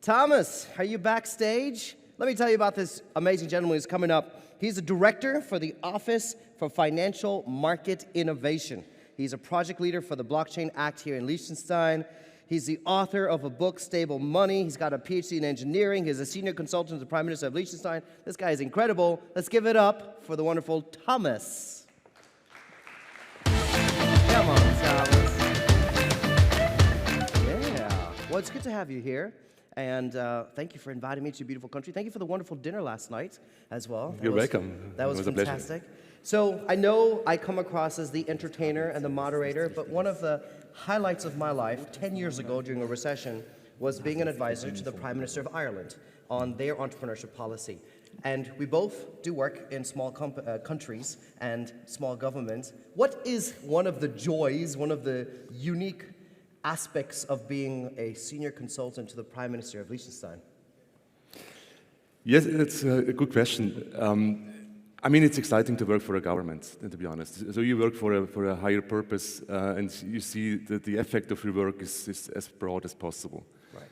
Thomas, are you backstage? Let me tell you about this amazing gentleman who's coming up. He's a director for the Office for Financial Market Innovation. He's a project leader for the Blockchain Act here in Liechtenstein. He's the author of a book, Stable Money. He's got a PhD in engineering. He's a senior consultant to the Prime Minister of Liechtenstein. This guy is incredible. Let's give it up for the wonderful Thomas. Come on, Thomas. Yeah. Well, it's good to have you here. And thank you for inviting me to your beautiful country. Thank you for the wonderful dinner last night as well. You're welcome. That was A fantastic. pleasure. So I know I come across as the entertainer and the moderator, but one of the highlights of my life 10 years ago during a recession was being an advisor to the Prime Minister of Ireland on their entrepreneurship policy. And we both do work in small countries and small governments. What is one of the joys, one of the unique aspects of being a senior consultant to the Prime Minister of Liechtenstein? Yes, it's a good question. I mean, it's exciting to work for a government, to be honest. So you work for a higher purpose, and you see that the effect of your work is as broad as possible. Right.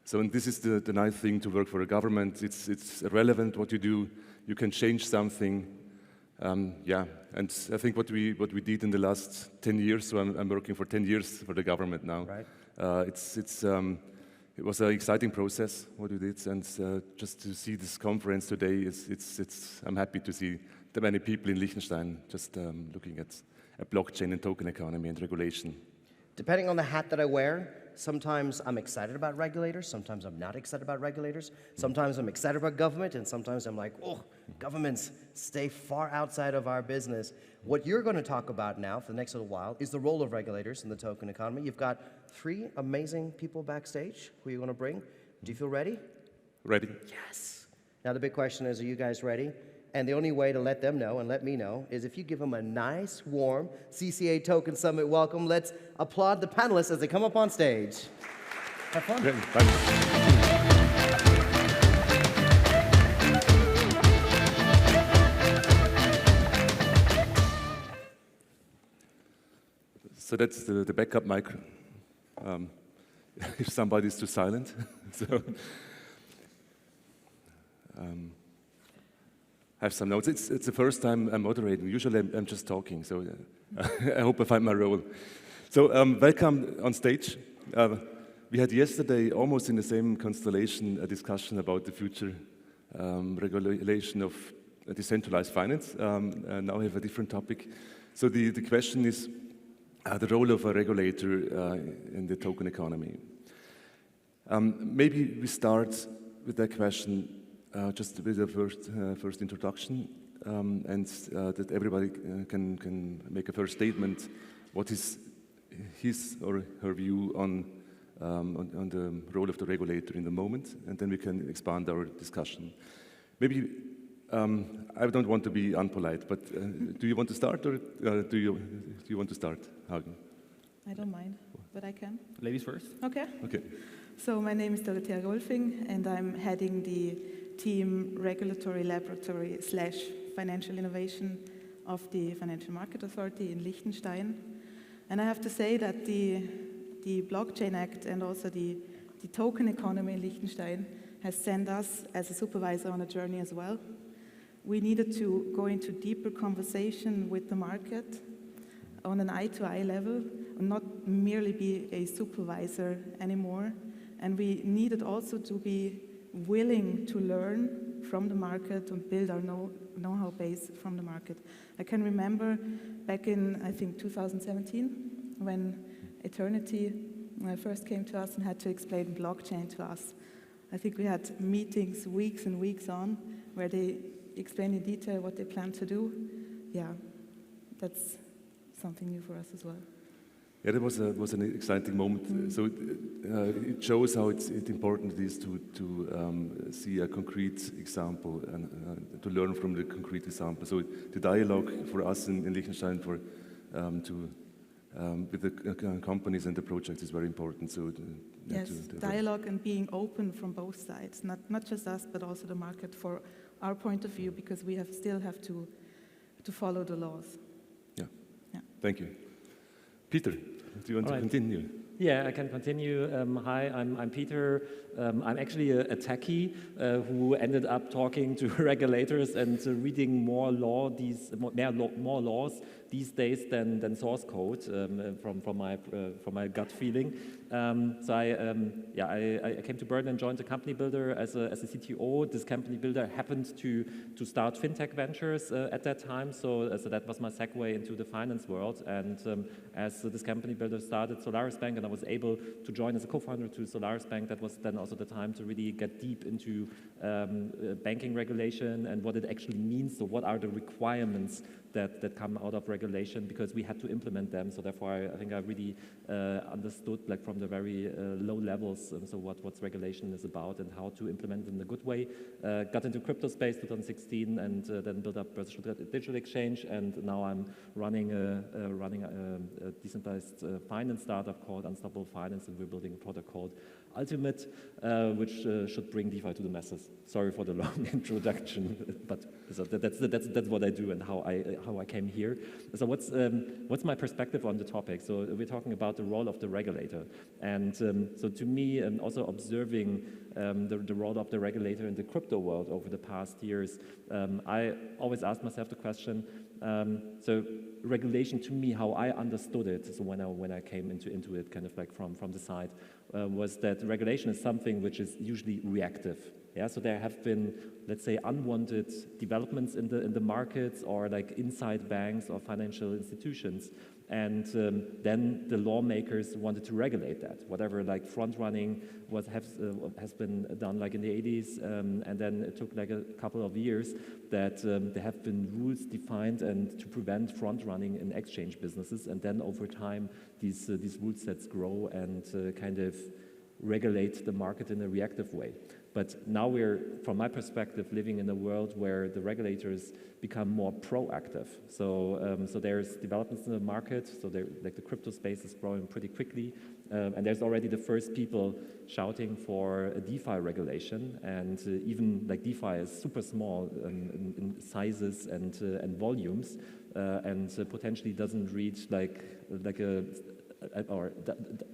So, and this is the nice thing to work for a government. It's relevant what you do. You can change something. Yeah, and I think what we did in the last 10 years. So I'm working for 10 years for the government now. Right. It was an exciting process what we did, and just to see this conference today, I'm happy to see that many people in Liechtenstein just looking at blockchain and token economy and regulation. Depending on the hat that I wear, sometimes I'm excited about regulators, sometimes I'm not excited about regulators, sometimes I'm excited about government, and sometimes I'm like, oh, governments stay far outside of our business. What you're going to talk about now for the next little while is the role of regulators in the token economy. You've got 3 amazing people backstage who you're going to bring. Do you feel ready? Ready. Yes. Now the big question is, are you guys ready? And the only way to let them know and let me know is if you give them a nice, warm CCA Token Summit welcome. Let's applaud the panelists as they come up on stage. Have fun. Great. Bye. So that's the backup mic. If somebody's too silent. So, I have some notes. It's the first time I'm moderating. Usually I'm just talking, so I hope I find my role. So welcome on stage. We had yesterday, almost in the same constellation, a discussion about the future regulation of decentralized finance. Now we have a different topic. So the question is the role of a regulator in the token economy. Maybe we start with that question just with a first introduction, and that everybody can make a first statement. What is his or her view on the role of the regulator in the moment, and then we can expand our discussion. Maybe I don't want to be unpolite, but do you want to start, or do you want to start, Hagen? I don't mind, but I can. Ladies first. Okay. Okay. So my name is Dorothea Rohlfing, and I'm heading the team Regulatory Laboratory / Financial Innovation of the Financial Market Authority in Liechtenstein. And I have to say that the Blockchain Act and also the token economy in Liechtenstein has sent us as a supervisor on a journey as well. We needed to go into deeper conversation with the market on an eye-to-eye level, and not merely be a supervisor anymore. And we needed also to be willing to learn from the market and build our know-how base from the market. I can remember back in, I think, 2017, when Eternity first came to us and had to explain blockchain to us. I think we had meetings weeks and weeks on where they explained in detail what they plan to do. Yeah, that's something new for us as well. Yeah, that was an exciting moment. So it shows how it's important it is to see a concrete example and to learn from the concrete example. So the dialogue for us in Liechtenstein with the companies and the projects is very important. So yes, dialogue and being open from both sides, not just us, but also the market for our point of view, because we still have to follow the laws. Yeah. Thank you. Peter, do you want to continue? Yeah, I can continue. Hi, I'm Peter. I'm actually a techie who ended up talking to regulators and reading more laws these days than source code from my gut feeling. So I came to Berlin and joined a company builder as a CTO. This company builder happened to start fintech ventures at that time. So that was my segue into the finance world. And as this company builder started Solaris Bank, and I was able to join as a co-founder to Solaris Bank, that was then also the time to really get deep into banking regulation and what it actually means. So what are the requirements that come out of regulation, because we had to implement them. So therefore, I think I really understood, like from the very low levels, so what regulation is about and how to implement it in a good way. Got into crypto space 2016 and then built up British Digital Exchange, and now I'm running a decentralized finance startup called Unstoppable Finance, and we're building a product called Ultimate, which should bring DeFi to the masses. Sorry for the long introduction, but so that's what I do and how I came here. So what's my perspective on the topic? So we're talking about the role of the regulator, and so to me, also observing the role of the regulator in the crypto world over the past years, I always ask myself the question. So regulation, to me, how I understood it, so when I came into it, kind of like from the side, was that regulation is something which is usually reactive. Yeah, so there have been, let's say, unwanted developments in the markets, or like inside banks or financial institutions, and then the lawmakers wanted to regulate that. Whatever like front running has been done like in the 80s, and then it took like a couple of years that there have been rules defined and to prevent front running in exchange businesses, and then over time these rule sets grow and kind of regulate the market in a reactive way. But now we're, from my perspective, living in a world where the regulators become more proactive. So there's developments in the market. So like the crypto space is growing pretty quickly, and there's already the first people shouting for a DeFi regulation. And even like DeFi is super small in sizes and volumes, and potentially doesn't reach like a or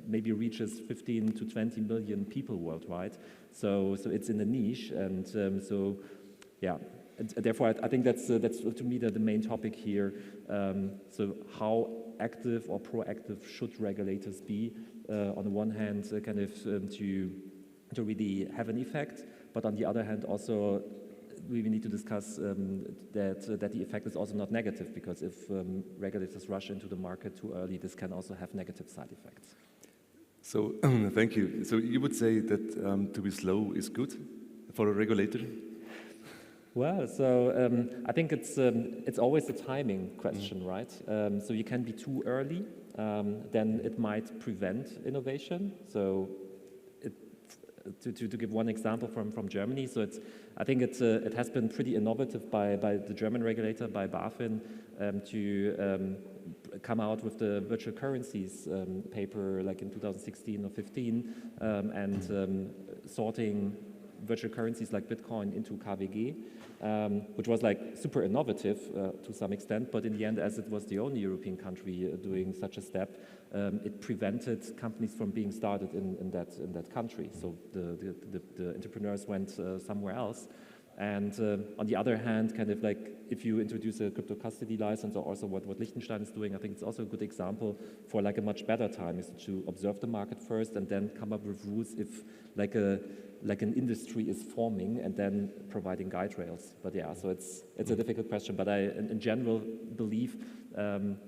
maybe reaches 15 to 20 million people worldwide. So it's in a niche, and so yeah. And therefore, I think that's to me the main topic here. So how active or proactive should regulators be? On the one hand, kind of to really have an effect, but on the other hand, also we need to discuss that the effect is also not negative, because if regulators rush into the market too early, this can also have negative side effects. So thank you. So you would say that to be slow is good for a regulator? Well, so I think it's always a timing question, right? So you can be too early, then it might prevent innovation. So to give one example from Germany, so I think it has been pretty innovative by the German regulator, by BaFIN, to come out with the virtual currencies paper like in 2016 or 15, and sorting virtual currencies like Bitcoin into KWG, which was like super innovative to some extent, but in the end, as it was the only European country doing such a step, it prevented companies from being started in that country. So the entrepreneurs went somewhere else. And on the other hand, kind of like if you introduce a crypto custody license, or also what Liechtenstein is doing, I think it's also a good example for like a much better time, is to observe the market first and then come up with rules if like an industry is forming, and then providing guide rails. But yeah, so it's a difficult question, but I in general believe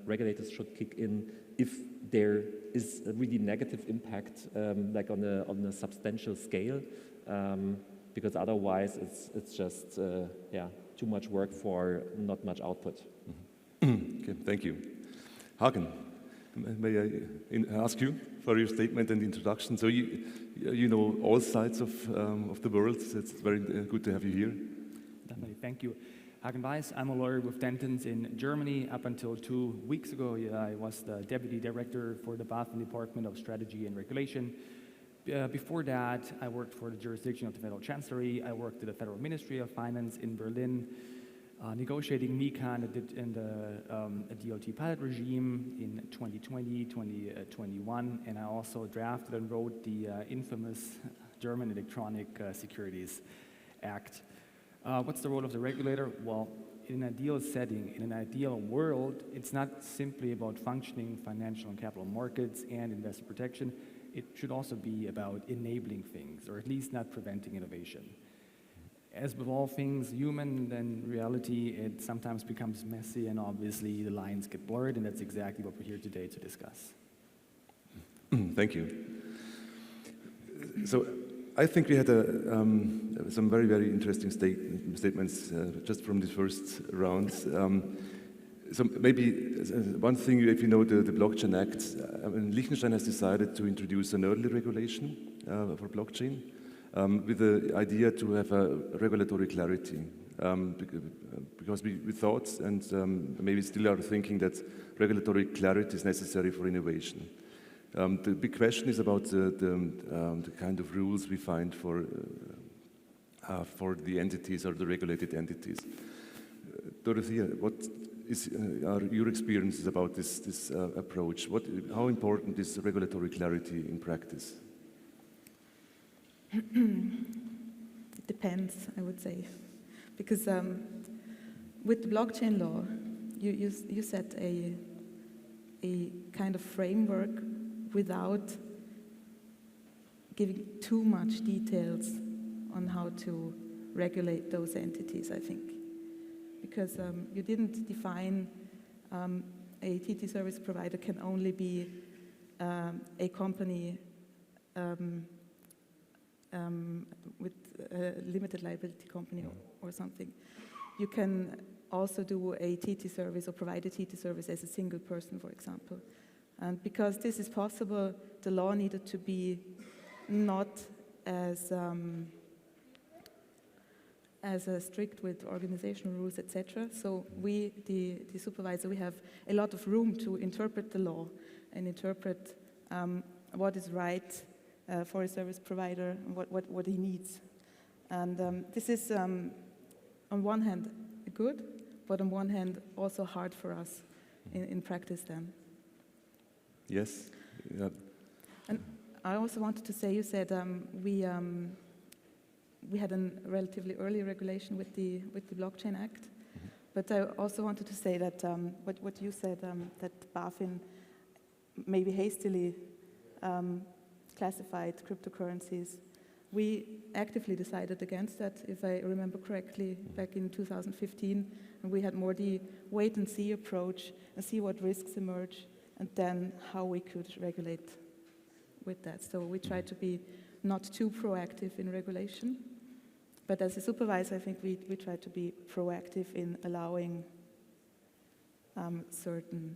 regulators should kick in if there is a really negative impact, like on a substantial scale, because otherwise it's just too much work for not much output. Okay, thank you. Hagen, may I ask you for your statement and introduction? So you know all sides of the world. So it's very good to have you here. Definitely, thank you. Hagen Weiss, I'm a lawyer with Dentons in Germany. Up until 2 weeks ago, I was the Deputy Director for the BaFIN Department of Strategy and Regulation. Before that, I worked for the jurisdiction of the Federal Chancellery. I worked at the Federal Ministry of Finance in Berlin. negotiating MiCA in the DLT pilot regime in 2020, 2021, and I also drafted and wrote the infamous German Electronic Securities Act. What's the role of the regulator? Well, in an ideal setting, in an ideal world, it's not simply about functioning financial and capital markets and investor protection. It should also be about enabling things, or at least not preventing innovation. As with all things human, then reality, it sometimes becomes messy, and obviously the lines get blurred, and that's exactly what we're here today to discuss. Thank you. So I think we had some very, very interesting statements just from this first round. So maybe one thing, if you know the Blockchain Act, Liechtenstein has decided to introduce an early regulation for blockchain with the idea to have a regulatory clarity. Because we thought, and maybe still are thinking, that regulatory clarity is necessary for innovation. The big question is about the kind of rules we find for the entities or the regulated entities. Dorothea, what are your experiences about this approach? How important is regulatory clarity in practice? It depends, I would say, because with the blockchain law, you set a kind of framework without giving too much details on how to regulate those entities, I think. Because you didn't define a TT service provider can only be a company with a limited liability company or something. You can also do a TT service or provide a TT service as a single person, for example. And because this is possible, the law needed to be not as strict with organizational rules, etc. So we, the supervisor, we have a lot of room to interpret the law and interpret what is right for a service provider and what he needs. And this is, on one hand, good, but on one hand, also hard for us in practice then. Yes. Yeah. And I also wanted to say, you said we had a relatively early regulation with the Blockchain Act, but I also wanted to say that what you said, that BaFIN maybe hastily classified cryptocurrencies. We actively decided against that, if I remember correctly, back in 2015, and we had more the wait-and-see approach and see what risks emerge, and then how we could regulate with that. So we try to be not too proactive in regulation, but as a supervisor, I think we try to be proactive in allowing certain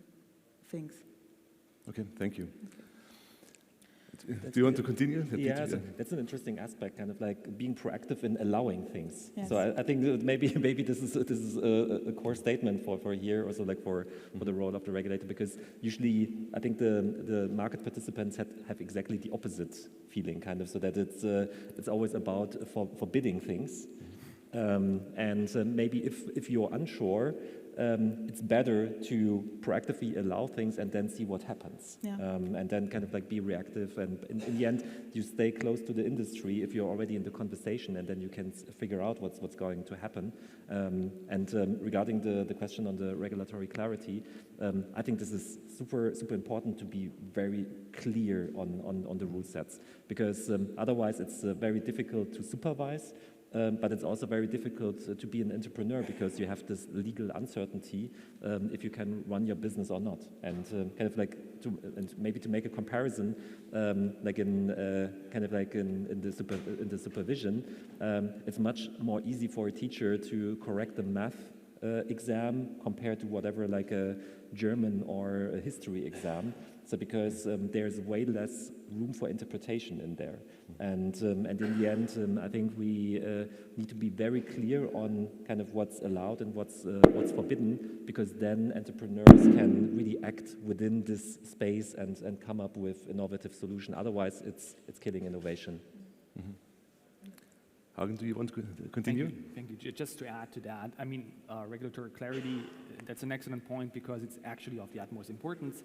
things. Okay, thank you. Okay. Do you want to continue? Yeah, that's an interesting aspect, kind of like being proactive in allowing things. Yes. So I think that maybe this is a core statement for here, also like for the role of the regulator, because usually I think the market participants have exactly the opposite feeling, kind of, so that it's always about forbidding things, and maybe if you're unsure. It's better to proactively allow things and then see what happens. Yeah. And then kind of like be reactive, and in the end you stay close to the industry if you're already in the conversation, and then you can figure out what's going to happen. Regarding the question on the regulatory clarity, I think this is super important to be very clear on the rule sets, because otherwise it's very difficult to supervise. But it's also very difficult to be an entrepreneur, because you have this legal uncertainty if you can run your business or not. And kind of like maybe to make a comparison, like in the supervision, it's much more easy for a teacher to correct a math exam compared to whatever like a German or a history exam. So because there's way less room for interpretation in there, and in the end, I think we need to be very clear on kind of what's allowed and what's forbidden, because then entrepreneurs can really act within this space and come up with innovative solution. Otherwise, it's killing innovation. Mm-hmm. Hagen, do you want to continue? Thank you. Just to add to that, I mean, regulatory clarity, that's an excellent point because it's actually of the utmost importance.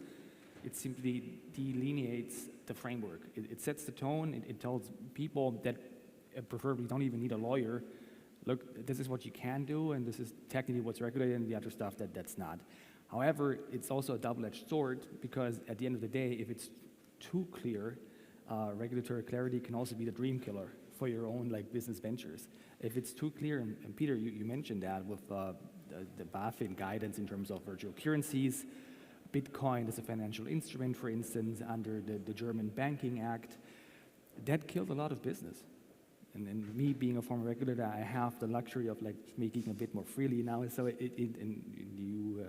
It simply delineates the framework. It sets the tone. It tells people that preferably don't even need a lawyer, look, this is what you can do, and this is technically what's regulated, and the other stuff that's not. However, it's also a double-edged sword because at the end of the day, if it's too clear, regulatory clarity can also be the dream killer for your own business ventures. If it's too clear, and Peter, you mentioned that with the BaFIN guidance in terms of virtual currencies, Bitcoin as a financial instrument, for instance, under the German Banking Act, that killed a lot of business. And me being a former regulator, I have the luxury of speaking a bit more freely now. So and you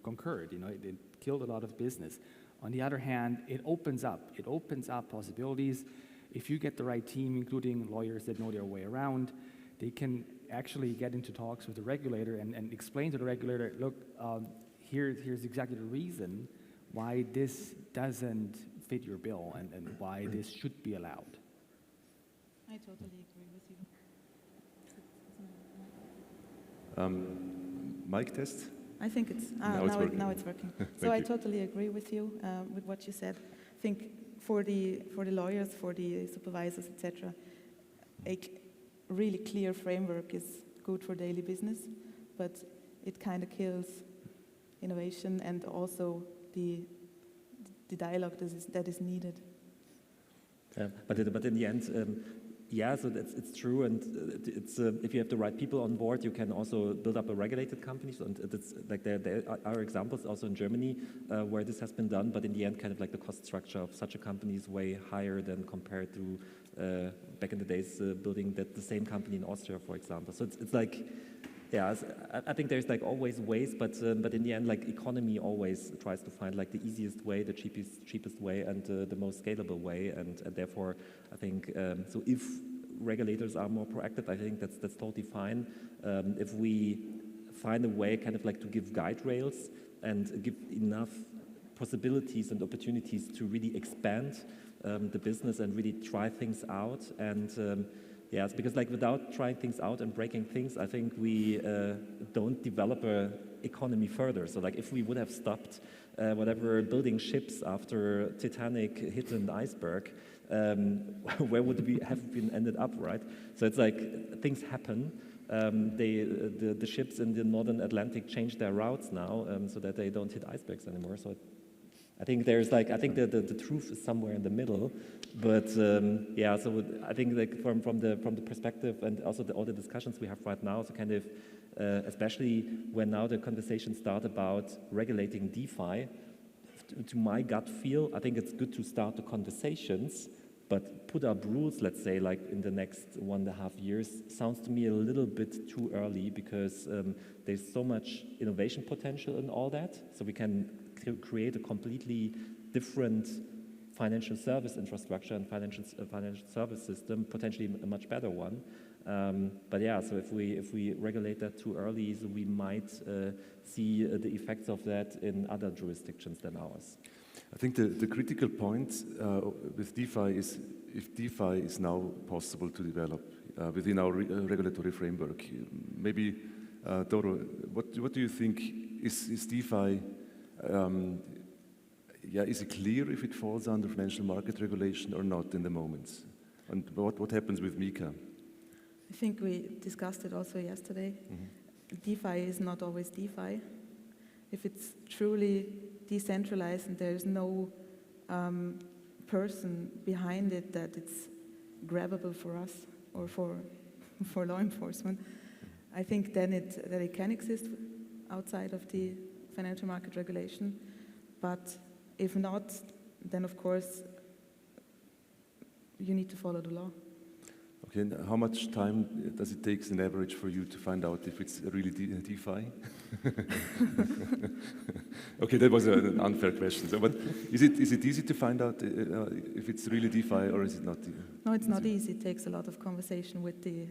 concurred. It killed a lot of business. On the other hand, it opens up possibilities. If you get the right team, including lawyers that know their way around, they can actually get into talks with the regulator and explain to the regulator, look, here's exactly the reason why this doesn't fit your bill and why this should be allowed. I totally agree with you. Mic test? I think it's now it's working. So I totally agree with you with what you said. I think for the lawyers, for the supervisors, etc., a really clear framework is good for daily business, but it kind of kills innovation and also the dialogue that is needed. But in the end. Yeah, so it's true, and it's if you have the right people on board, you can also build up a regulated company. And it's there are examples also in Germany where this has been done, but in the end, kind of the cost structure of such a company is way higher than compared to back in the days building the same company in Austria, for example. So it's yeah, I think there's always ways, but in the end, economy always tries to find the easiest way, the cheapest way, and the most scalable way, and therefore, I think so. If regulators are more proactive, I think that's totally fine. If we find a way, kind of to give guide rails and give enough possibilities and opportunities to really expand the business and really try things out and. Yes, because without trying things out and breaking things, I think we don't develop an economy further. So if we would have stopped whatever building ships after Titanic hit an iceberg, where would we have been ended up, right? So it's things happen. The ships in the northern Atlantic changed their routes now so that they don't hit icebergs anymore. So I think there's I think the truth is somewhere in the middle, but yeah. So I think from the perspective and also all the discussions we have right now, so kind of especially when now the conversation start about regulating DeFi, to my gut feel, I think it's good to start the conversations, but put up rules, let's say, in the next 1.5 years, sounds to me a little bit too early because there's so much innovation potential in all that, so we can create a completely different financial service infrastructure and financial service system, potentially a much better one. But yeah, so if we regulate that too early, so we might see the effects of that in other jurisdictions than ours. I think the critical point with DeFi is if DeFi is now possible to develop within our regulatory framework. Maybe, Doro, what do you think? Is DeFi, is it clear if it falls under financial market regulation or not in the moment? And what happens with MiCA? I think we discussed it also yesterday. Mm-hmm. DeFi is not always DeFi. If it's truly decentralized and there's no person behind it that it's grabbable for us or for law enforcement, I think then it can exist outside of the financial market regulation. But if not, then of course you need to follow the law. Okay, and how much time does it take on average for you to find out if it's really DeFi? Okay, that was an unfair question. So, but is it easy to find out if it's really DeFi or is it not? No, it's not easy. It takes a lot of conversation with the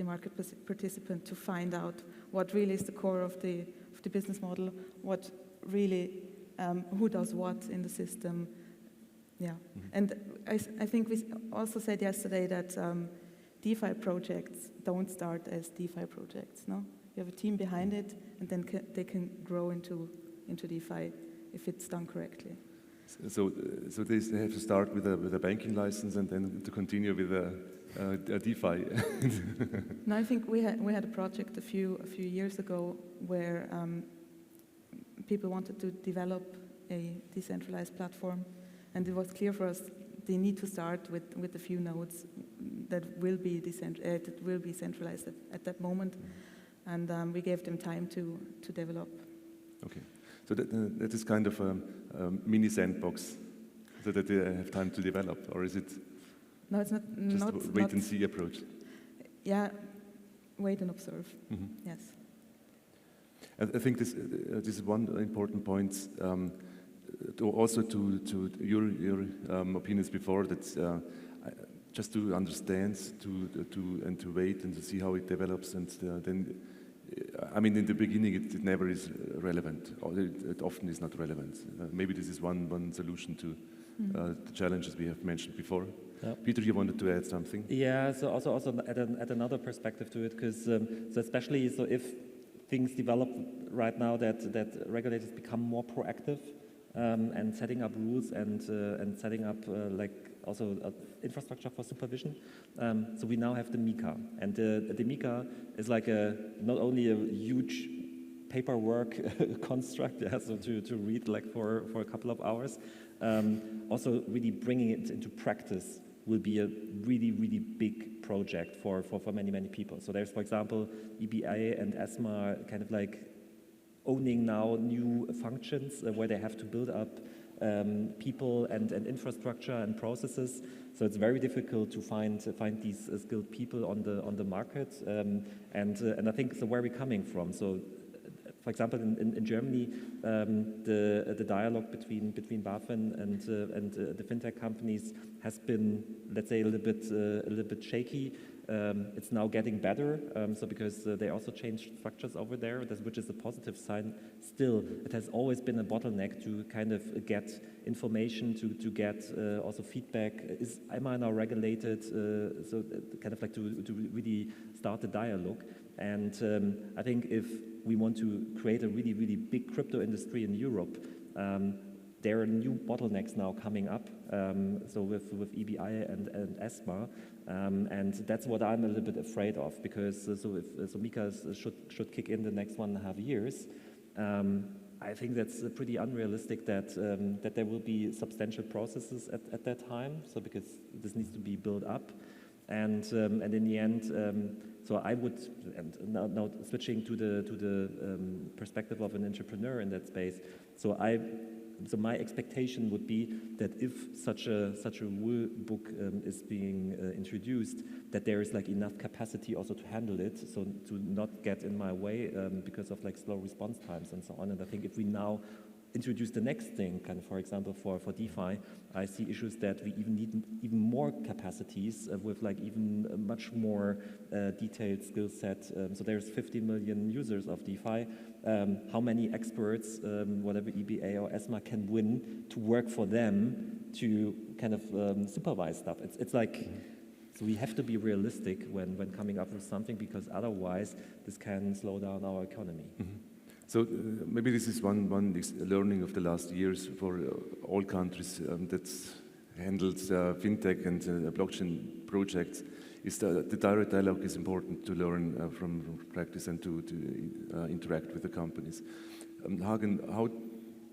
market participant to find out what really is the core of the business model, what really who does what in the system. Yeah, and I think we also said yesterday that DeFi projects don't start as DeFi projects, no? You have a team behind it, and then they can grow into DeFi if it's done correctly. So they have to start with a banking license and then to continue with a DeFi. No, I think we had a project a few years ago where people wanted to develop a decentralized platform, and it was clear for us they need to start with a few nodes that will be centralized at that moment, and we gave them time to develop. Okay, so that is kind of a mini sandbox, so that they have time to develop, or is it? No, it's not. Just a wait and see approach. Yeah, wait and observe. Mm-hmm. Yes. I think this is one important point. Also to your opinions before that, just to understand, to wait and to see how it develops, and then, I mean, in the beginning it never is relevant, or it often is not relevant. Maybe this is one solution to the challenges we have mentioned before. Yep. Peter, you wanted to add something? Yeah, so also add another perspective to it, because so especially so if things develop right now that regulators become more proactive and setting up rules and setting up like also infrastructure for supervision. So we now have the MiCA, and the MiCA is like not only a huge paperwork construct, yeah, so to read like for a couple of hours, also really bringing it into practice will be a really, really big project for many people. So there's, for example, EBA and ESMA kind of like owning now new functions where they have to build up people and infrastructure and processes. So it's very difficult to find these skilled people on the market. And I think so where we're coming from. So, for example, in Germany, the dialogue between BaFIN and the fintech companies has been, let's say, a little bit shaky. It's now getting better, so because they also changed structures over there, which is a positive sign. Still, it has always been a bottleneck to kind of get information, to get also feedback. Am I now regulated? So kind of like to really start the dialogue. And I think if we want to create a really, really big crypto industry in Europe, there are new bottlenecks now coming up, so with EBI and ESMA, and that's what I'm a little bit afraid of, because so MiCA should kick in the next 1.5 years. I think that's pretty unrealistic that there will be substantial processes at that time. So because this needs to be built up, and in the end, so I would, and now switching to the perspective of an entrepreneur in that space. So my expectation would be that if such a rule book is being introduced, that there is like enough capacity also to handle it, so to not get in my way because of like slow response times and so on. And I think if we now introduce the next thing, kind of, for example, for DeFi, I see issues that we even need even more capacities with like even a much more detailed skill set. So there's 50 million users of DeFi. How many experts, whatever EBA or ESMA can win to work for them to kind of supervise stuff? It's like, so we have to be realistic when coming up with something, because otherwise this can slow down our economy. Mm-hmm. So maybe this is one learning of the last years for all countries that handled fintech and blockchain projects, is that the direct dialogue is important to learn from practice and to interact with the companies. Hagen, how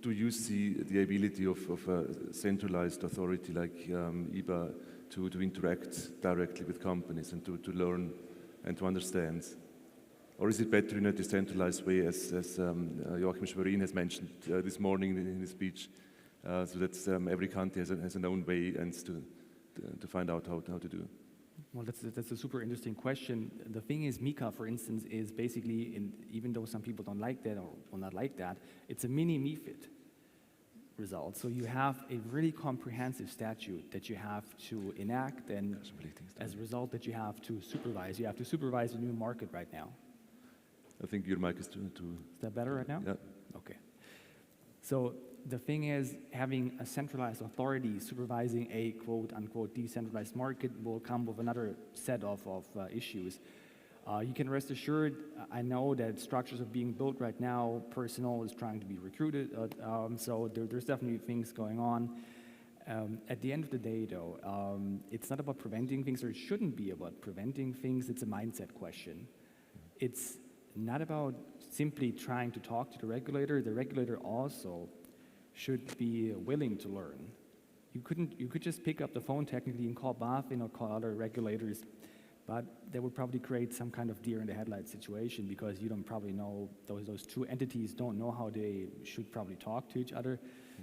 do you see the ability of a centralized authority like EBA to interact directly with companies and to learn and to understand? Or is it better in a decentralized way, as Joachim Schwerin has mentioned this morning in his speech, so that every country has an own way and to find out how to do? Well, that's a super interesting question. The thing is, MiCA, for instance, is basically, even though some people don't like that or will not like that, it's a mini MiFID result. So you have a really comprehensive statute that you have to enact, and as a result that you have to supervise. You have to supervise a new market right now. I think your mic is too... Is that better right now? Yeah. Okay. So the thing is, having a centralized authority supervising a quote-unquote decentralized market will come with another set of issues. You can rest assured, I know that structures are being built right now, personnel is trying to be recruited, so there's definitely things going on. At the end of the day, though, it's not about preventing things, or it shouldn't be about preventing things, it's a mindset question. It's not about simply trying to talk to the regulator also should be willing to learn. You could just pick up the phone technically and call BaFIN or call other regulators, but that would probably create some kind of deer in the headlights situation, because you don't probably know, those two entities don't know how they should probably talk to each other.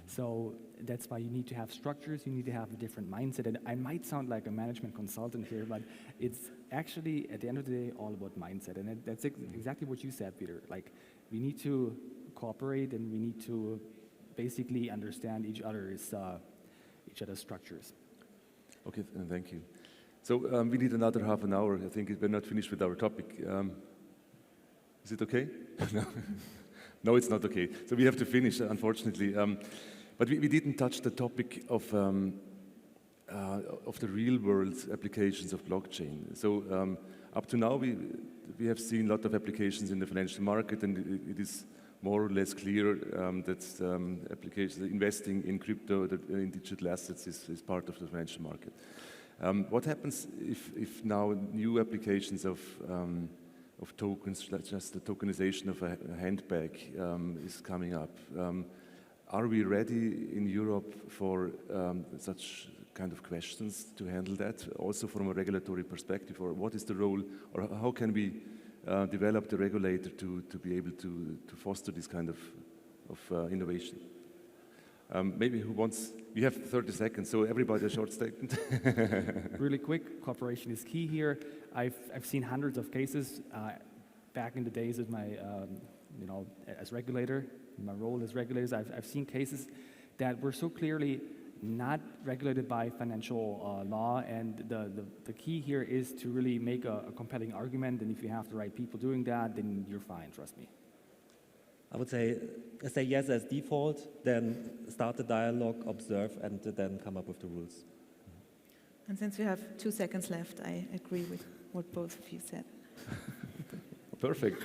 So that's why you need to have structures, you need to have a different mindset. And I might sound like a management consultant here, but it's actually, at the end of the day, all about mindset. And that's exactly what you said, Peter. Like, we need to cooperate, and we need to basically understand each other's structures. Okay, thank you. So we need another half an hour. I think we're not finished with our topic. Is it okay? No. No, it's not okay. So we have to finish, unfortunately. But we didn't touch the topic of the real-world applications of blockchain. So up to now, we have seen a lot of applications in the financial market, and it is more or less clear that applications, investing in crypto, in digital assets is part of the financial market. What happens if now new applications of tokens, just the tokenization of a handbag is coming up? Are we ready in Europe for such kind of questions to handle that, also from a regulatory perspective? Or what is the role, or how can we develop the regulator to be able to foster this kind of innovation? Maybe who wants? We have 30 seconds, so everybody a short statement. Really quick, cooperation is key here. I've seen hundreds of cases back in the days of my, as regulator, my role as regulators. I've seen cases that were so clearly not regulated by financial law, and the key here is to really make a compelling argument, and if you have the right people doing that, then you're fine, trust me. I would say yes as default, then start the dialogue, observe, and then come up with the rules. And since we have 2 seconds left, I agree with what both of you said. Perfect.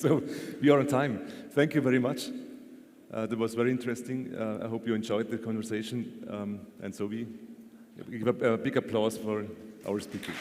So we are on time. Thank you very much. That was very interesting. I hope you enjoyed the conversation. And so we give a big applause for our speakers.